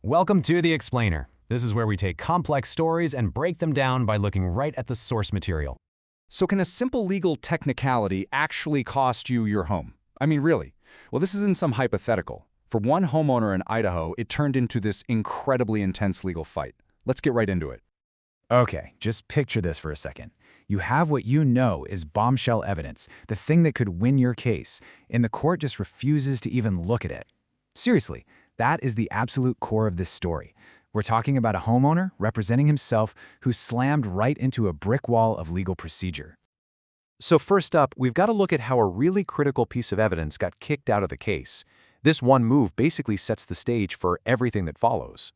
Welcome to The Explainer. This is where we take complex stories and break them down by looking right at the source material. So can a simple legal technicality actually cost you your home? I mean, really? Well, this isn't some hypothetical. For one homeowner in Idaho, it turned into this incredibly intense legal fight. Let's get right into it. Okay, just picture this for a second. You have what you know is bombshell evidence, the thing that could win your case, and the court just refuses to even look at it. Seriously, that is the absolute core of this story. We're talking about a homeowner representing himself who slammed right into a brick wall of legal procedure. So first up, we've got to look at how a really critical piece of evidence got kicked out of the case. This one move basically sets the stage for everything that follows.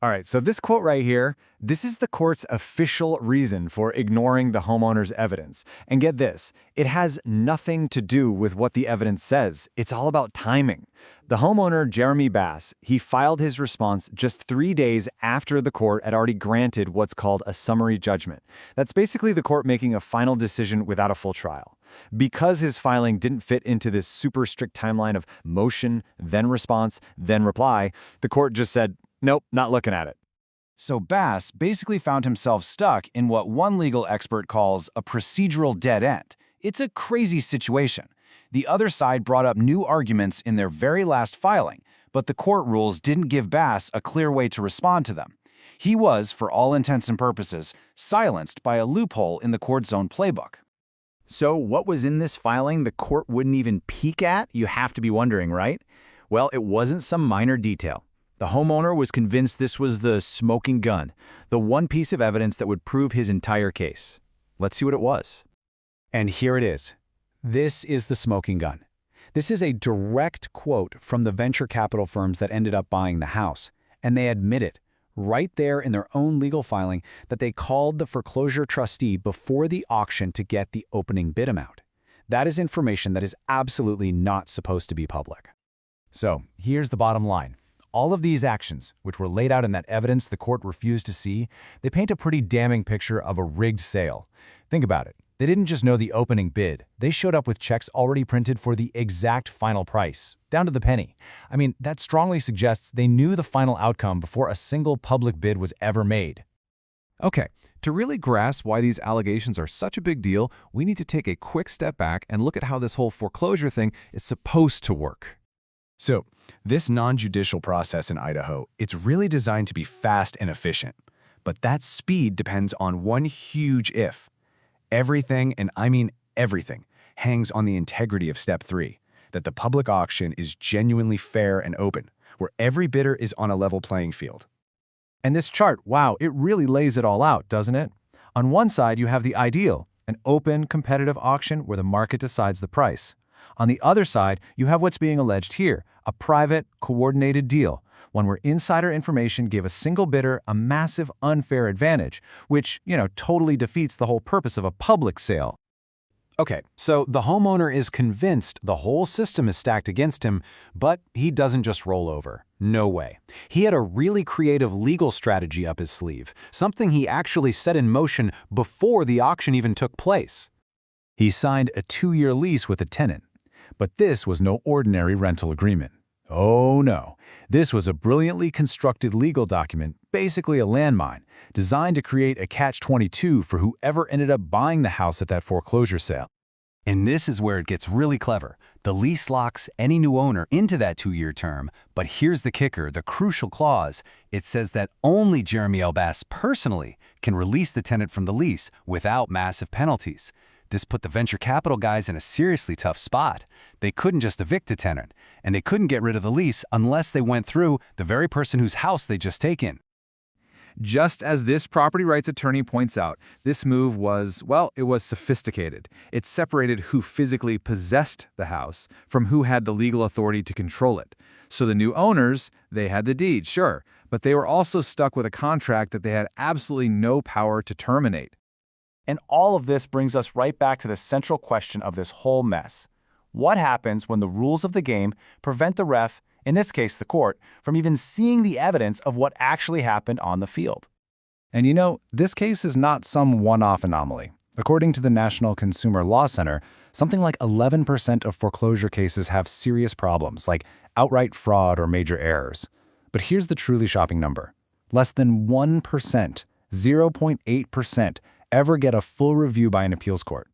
All right, so this quote right here, this is the court's official reason for ignoring the homeowner's evidence. And get this, it has nothing to do with what the evidence says. It's all about timing. The homeowner, Jeremy Bass, he filed his response just 3 days after the court had already granted what's called a summary judgment. That's basically the court making a final decision without a full trial. Because his filing didn't fit into this super strict timeline of motion, then response, then reply, the court just said, nope, not looking at it. So Bass basically found himself stuck in what one legal expert calls a procedural dead end. It's a crazy situation. The other side brought up new arguments in their very last filing, but the court rules didn't give Bass a clear way to respond to them. He was, for all intents and purposes, silenced by a loophole in the court's own playbook. So what was in this filing the court wouldn't even peek at, you have to be wondering, right? Well, it wasn't some minor detail. The homeowner was convinced this was the smoking gun, the one piece of evidence that would prove his entire case. Let's see what it was. And here it is. This is the smoking gun. This is a direct quote from the venture capital firms that ended up buying the house, and they admit it, right there in their own legal filing, that they called the foreclosure trustee before the auction to get the opening bid amount. That is information that is absolutely not supposed to be public. So here's the bottom line. All of these actions, which were laid out in that evidence the court refused to see, they paint a pretty damning picture of a rigged sale. Think about it. They didn't just know the opening bid. They showed up with checks already printed for the exact final price, down to the penny. I mean, that strongly suggests they knew the final outcome before a single public bid was ever made. Okay, to really grasp why these allegations are such a big deal, we need to take a quick step back and look at how this whole foreclosure thing is supposed to work. So, this non-judicial process in Idaho, it's really designed to be fast and efficient. But that speed depends on one huge if. Everything, and I mean everything, hangs on the integrity of Step 3, that the public auction is genuinely fair and open, where every bidder is on a level playing field. And this chart, wow, it really lays it all out, doesn't it? On one side, you have the ideal, an open, competitive auction where the market decides the price. On the other side, you have what's being alleged here, a private, coordinated deal, one where insider information gave a single bidder a massive unfair advantage, which, totally defeats the whole purpose of a public sale. Okay, so the homeowner is convinced the whole system is stacked against him, but he doesn't just roll over. No way. He had a really creative legal strategy up his sleeve, something he actually set in motion before the auction even took place. He signed a 2-year lease with a tenant. But this was no ordinary rental agreement. Oh no, this was a brilliantly constructed legal document, basically a landmine, designed to create a catch-22 for whoever ended up buying the house at that foreclosure sale. And this is where it gets really clever. The lease locks any new owner into that 2-year term, but here's the kicker, the crucial clause. It says that only Jeremy L. Bass personally can release the tenant from the lease without massive penalties. This put the venture capital guys in a seriously tough spot. They couldn't just evict the tenant, and they couldn't get rid of the lease unless they went through the very person whose house they just taken. Just as this property rights attorney points out, this move was, well, it was sophisticated. It separated who physically possessed the house from who had the legal authority to control it. So the new owners, they had the deed, sure, but they were also stuck with a contract that they had absolutely no power to terminate. And all of this brings us right back to the central question of this whole mess. What happens when the rules of the game prevent the ref, in this case the court, from even seeing the evidence of what actually happened on the field? And this case is not some one-off anomaly. According to the National Consumer Law Center, something like 11% of foreclosure cases have serious problems, like outright fraud or major errors. But here's the truly shocking number. Less than 1%, 0.8%, ever get a full review by an appeals court.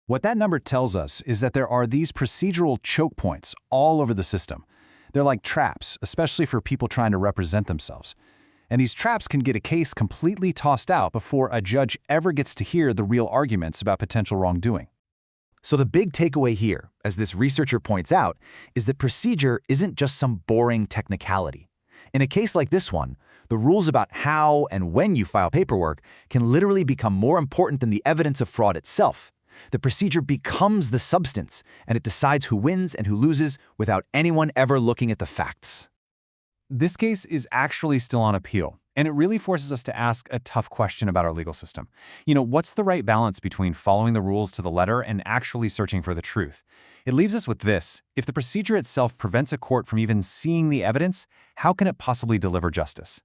What that number tells us is that there are these procedural choke points all over the system. They're like traps, especially for people trying to represent themselves. And these traps can get a case completely tossed out before a judge ever gets to hear the real arguments about potential wrongdoing. So the big takeaway here, as this researcher points out, is that procedure isn't just some boring technicality. In a case like this one, the rules about how and when you file paperwork can literally become more important than the evidence of fraud itself. The procedure becomes the substance, and it decides who wins and who loses without anyone ever looking at the facts. This case is actually still on appeal, and it really forces us to ask a tough question about our legal system. What's the right balance between following the rules to the letter and actually searching for the truth? It leaves us with this. If the procedure itself prevents a court from even seeing the evidence, how can it possibly deliver justice?